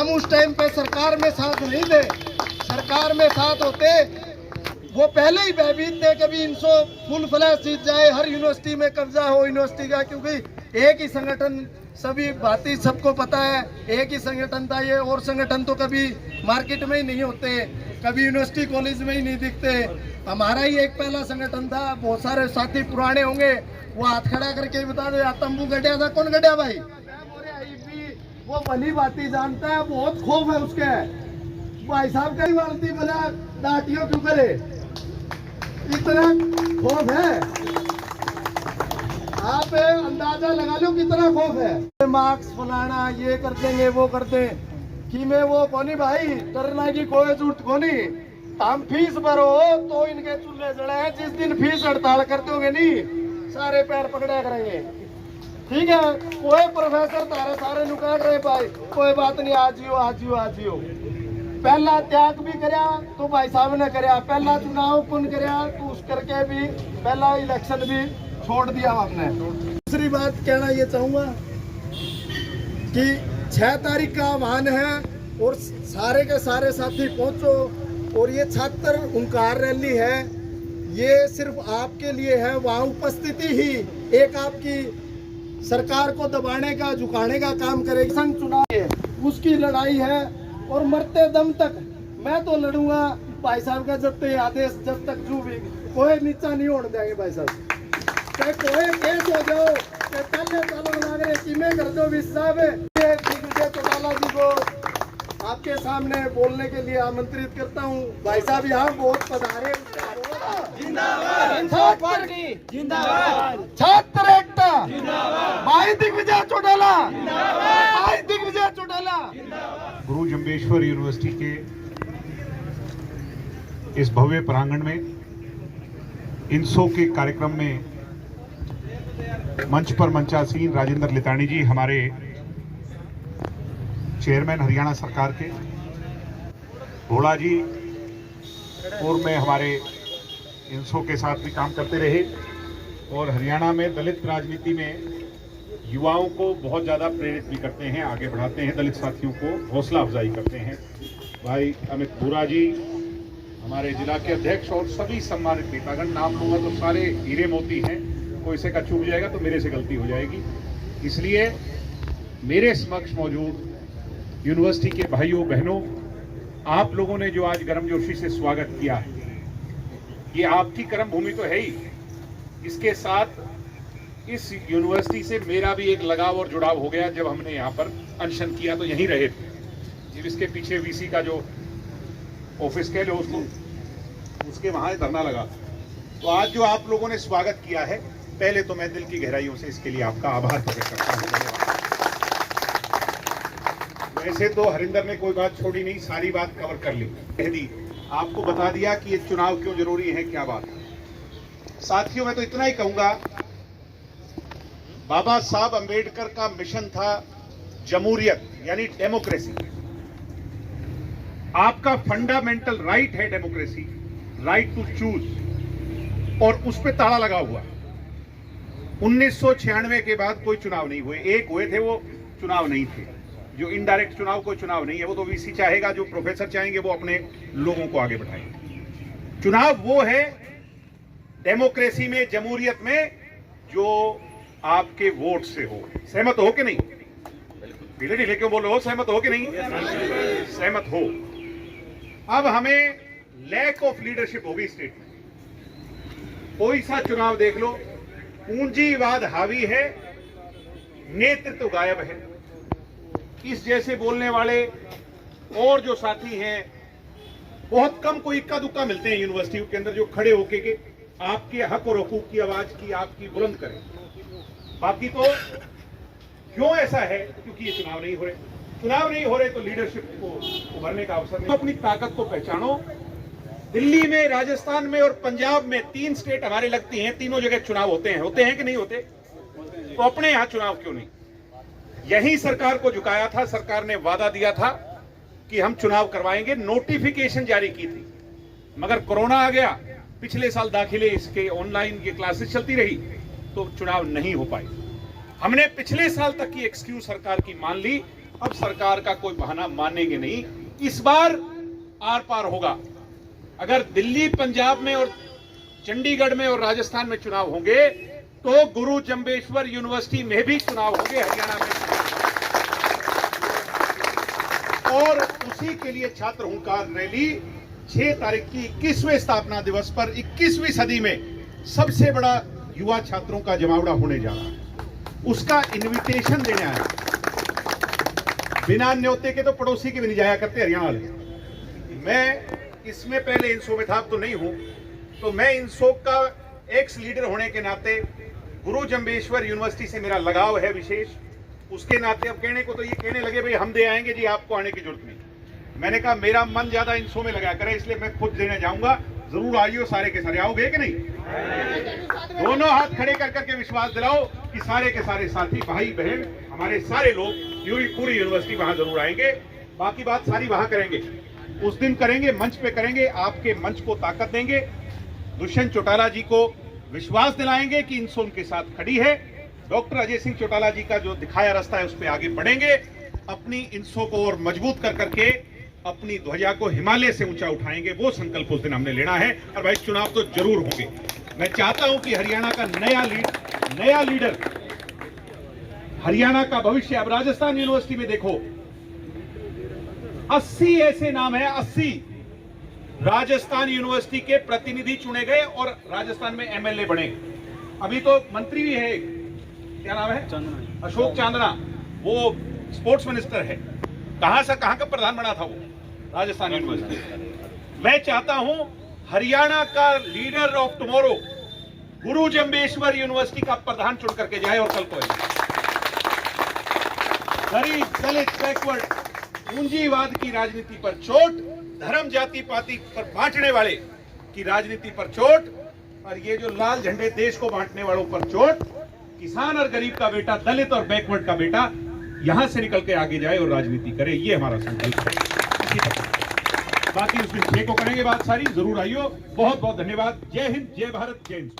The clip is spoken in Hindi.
हम उस टाइम पे सरकार में साथ नहीं थे। सरकार में साथ होते वो पहले ही भयभीत थे कभी इनको फुल फ्लैश जीत जाए, हर यूनिवर्सिटी में कब्जा हो यूनिवर्सिटी का, क्योंकि एक ही संगठन सभी भांति सबको पता है, एक ही संगठन था ये। और संगठन तो कभी मार्केट में ही नहीं होते, कभी यूनिवर्सिटी कॉलेज में ही नहीं दिखते। हमारा ही एक पहला संगठन था। बहुत सारे साथी पुराने होंगे, वो हाथ खड़ा करके बता दो तंबू गढ़िया था। कौन गढ़िया भाई? वो भली बाती जानता है, बहुत खौफ है उसके। भाई साहब कई बाल्टी बोला डाटियों क्यों करे, इतना खौफ है। आप अंदाजा लगा लो कितना खौफ है। मार्क्स फलाना ये कर देंगे वो कर दे कि मैं वो कोनी भाई, डरना की कोई जरूरत कोनी। हम फीस भरो तो इनके चूल्हे जड़े हैं। जिस दिन फीस हड़ताल करते होंगे नहीं, सारे पैर पकड़ा करेंगे। ठीक है, कोई प्रोफेसर तारे सारे नुकाट रहे भाई, कोई बात नहीं, आजियो आजियो आजियो। पहला त्याग भी करया तो भाई साहब ने करया, पहला चुनाव कौन करया तो उस करके भी पहला इलेक्शन भी छोड़ दिया आपने। दूसरी बात कहना ये चाहूंगा कि 6 तारीख का आह्वान है और सारे के सारे साथी पहुंचो। और ये छात्र हुंकार रैली है, ये सिर्फ आपके लिए है। वहाँ उपस्थिति ही एक आपकी सरकार को दबाने का झुकाने का काम करेगी। संघ चुनाव है, उसकी लड़ाई है और मरते दम तक मैं तो लड़ूंगा भाई साहब का। जब तक आदेश, जब तक जो भी कोई नीचा नहीं होने देंगे भाई साहब। चाहे कोई केस हो जाओ, चाहे चलो नागरे कीमे कर दो साहब। दिग्विजय चौटाला जी को आपके सामने बोलने के लिए आमंत्रित करता हूँ। भाई साहब यहाँ बहुत पधारे। छात्र एकता, भाई दिग्विजय चौटाला, भाई दिग्विजय चौटाला। गुरु जम्बेश्वर यूनिवर्सिटी के इस भव्य प्रांगण में इनसो के कार्यक्रम में मंच पर मंचासीन राजेंद्र लितानी जी, हमारे चेयरमैन हरियाणा सरकार के, भोला जी पूर्व में हमारे इनसो के साथ भी काम करते रहे और हरियाणा में दलित राजनीति में युवाओं को बहुत ज़्यादा प्रेरित भी करते हैं, आगे बढ़ाते हैं, दलित साथियों को हौसला अफजाई करते हैं। भाई अमित बोरा जी हमारे जिला के अध्यक्ष और सभी सम्मानित नेतागण, नाम लूँगा तो सारे हीरे मोती हैं, कोई से का चूक जाएगा तो मेरे से गलती हो जाएगी। इसलिए मेरे समक्ष मौजूद यूनिवर्सिटी के भाइयों बहनों, आप लोगों ने जो आज गर्मजोशी से स्वागत किया है, ये आपकी कर्म भूमि तो है ही, इसके साथ इस यूनिवर्सिटी से मेरा भी एक लगाव और जुड़ाव हो गया। जब हमने यहाँ पर अनशन किया तो यहीं रहे थे। जब इसके पीछे वीसी का जो ऑफिस कह लो उसको, उसके वहाँ धरना लगा। तो आज जो आप लोगों ने स्वागत किया है, पहले तो मैं दिल की गहराइयों से इसके लिए आपका आभार प्रकट करता हूँ। वैसे तो हरिंदर ने कोई बात छोड़ी नहीं, सारी बात कवर कर ली, कह दी, आपको बता दिया कि ये चुनाव क्यों जरूरी है, क्या बात है। साथियों, मैं तो इतना ही कहूंगा, बाबा साहब अंबेडकर का मिशन था जमहूरियत यानी डेमोक्रेसी। आपका फंडामेंटल राइट है डेमोक्रेसी, राइट टू चूज, और उस पर ताला लगा हुआ। 1996 के बाद कोई चुनाव नहीं हुए, एक हुए थे वो चुनाव नहीं थे, जो इनडायरेक्ट चुनाव कोई चुनाव नहीं है। वो तो वीसी चाहेगा, जो प्रोफेसर चाहेंगे वो अपने लोगों को आगे बढ़ाएंगे। चुनाव वो है डेमोक्रेसी में, जमहूरियत में, जो आपके वोट से हो। सहमत हो कि नहीं? ढीले ढीले क्यों बोल रहे हो? सहमत हो कि नहीं? सहमत हो। अब हमें लैक ऑफ लीडरशिप हो गई स्टेट में। कोई सा चुनाव देख लो, पूंजीवाद हावी है, नेतृत्व गायब है। इस जैसे बोलने वाले और जो साथी हैं, बहुत कम, कोई इक्का दुक्का मिलते हैं यूनिवर्सिटी के अंदर जो खड़े होके के आपके हक और हुकूक की आवाज की आपकी बुलंद करें। बाकी तो क्यों ऐसा है? क्योंकि ये चुनाव नहीं हो रहे। चुनाव नहीं हो रहे तो लीडरशिप को उभरने का अवसर नहीं। अपनी ताकत को पहचानो। दिल्ली में, राजस्थान में और पंजाब में 3 स्टेट हमारे लगती हैं, तीनों जगह चुनाव होते हैं कि नहीं होते? तो अपने यहाँ चुनाव क्यों नहीं? यही सरकार को झुकाया था। सरकार ने वादा दिया था कि हम चुनाव करवाएंगे, नोटिफिकेशन जारी की थी, मगर कोरोना आ गया। पिछले साल दाखिले इसके ऑनलाइन ये क्लासेस चलती रही तो चुनाव नहीं हो पाई। हमने पिछले साल तक की एक्सक्यूज सरकार की मान ली अब सरकार का कोई बहाना मानेंगे नहीं। इस बार आर पार होगा। अगर दिल्ली, पंजाब में और चंडीगढ़ में और राजस्थान में चुनाव होंगे तो गुरु जम्बेश्वर यूनिवर्सिटी में भी चुनाव होंगे, हरियाणा में। और उसी के लिए छात्र हुंकार रैली 6 तारीख की 21वें स्थापना दिवस पर 21वीं सदी में सबसे बड़ा युवा छात्रों का जमावड़ा होने जा रहा है। उसका इनविटेशन देने आया। बिना न्योते के तो पड़ोसी के भी नहीं जाया करते हरियाणा वाले। मैं इसमें पहले इंसो में था, अब तो नहीं हूं, तो मैं इंसो का एक्स लीडर होने के नाते गुरु जम्बेश्वर यूनिवर्सिटी से मेरा लगाव है विशेष। उसके नाते अब कहने को तो ये कहने लगे भाई हम दे आएंगे जी, आपको आने की जरूरत नहीं। मैंने कहा मेरा मन ज्यादा इंसो में लगा करे, इसलिए मैं खुद देने जाऊंगा। जरूर आइयो सारे के सारे। आओगे कि नहीं? दोनों हाथ खड़े कर करके विश्वास दिलाओ कि सारे के सारे साथी, भाई बहन, हमारे सारे लोग पूरी यूनिवर्सिटी वहां जरूर आएंगे। बाकी बात सारी वहां करेंगे, उस दिन करेंगे, मंच पे करेंगे। आपके मंच को ताकत देंगे। दुष्यंत चौटाला जी को विश्वास दिलाएंगे कि इंसो उनके साथ खड़ी है। डॉक्टर अजय सिंह चौटाला जी का जो दिखाया रास्ता है उस पर आगे बढ़ेंगे। अपनी इंसो को और मजबूत कर करके अपनी ध्वजा को हिमालय से ऊंचा उठाएंगे। वो संकल्प उस दिन हमने लेना है। और भाई चुनाव तो जरूर होंगे। मैं चाहता हूं कि हरियाणा का नया लीडर, हरियाणा का भविष्य। अब राजस्थान यूनिवर्सिटी में देखो 80 ऐसे नाम है, 80 राजस्थान यूनिवर्सिटी के प्रतिनिधि चुने गए और राजस्थान में एमएलए बने। अभी तो मंत्री भी है, क्या नाम है? अशोक चांदना, वो स्पोर्ट्स मिनिस्टर है। कहां से कहां का प्रधान बना था वो, राजस्थान यूनिवर्सिटी। मैं चाहता हूं हरियाणा का leader of tomorrow Guru Jambheshwar university का प्रधान चुन करके जाए। और कल को गरीब, दलित, बैकवर्ड, पूंजीवाद की राजनीति पर चोट, धर्म, जाति पाति पर बांटने वाले की राजनीति पर चोट, और ये जो लाल झंडे देश को बांटने वालों पर चोट, किसान और गरीब का बेटा, दलित और बैकवर्ड का बेटा यहां से निकल के आगे जाए और राजनीति करे। ये हमारा संकल्प है। बाकी उस दिन 6 को करेंगे बात सारी। जरूर आइयो। बहुत बहुत धन्यवाद। जय हिंद, जय भारत, जय हिंद।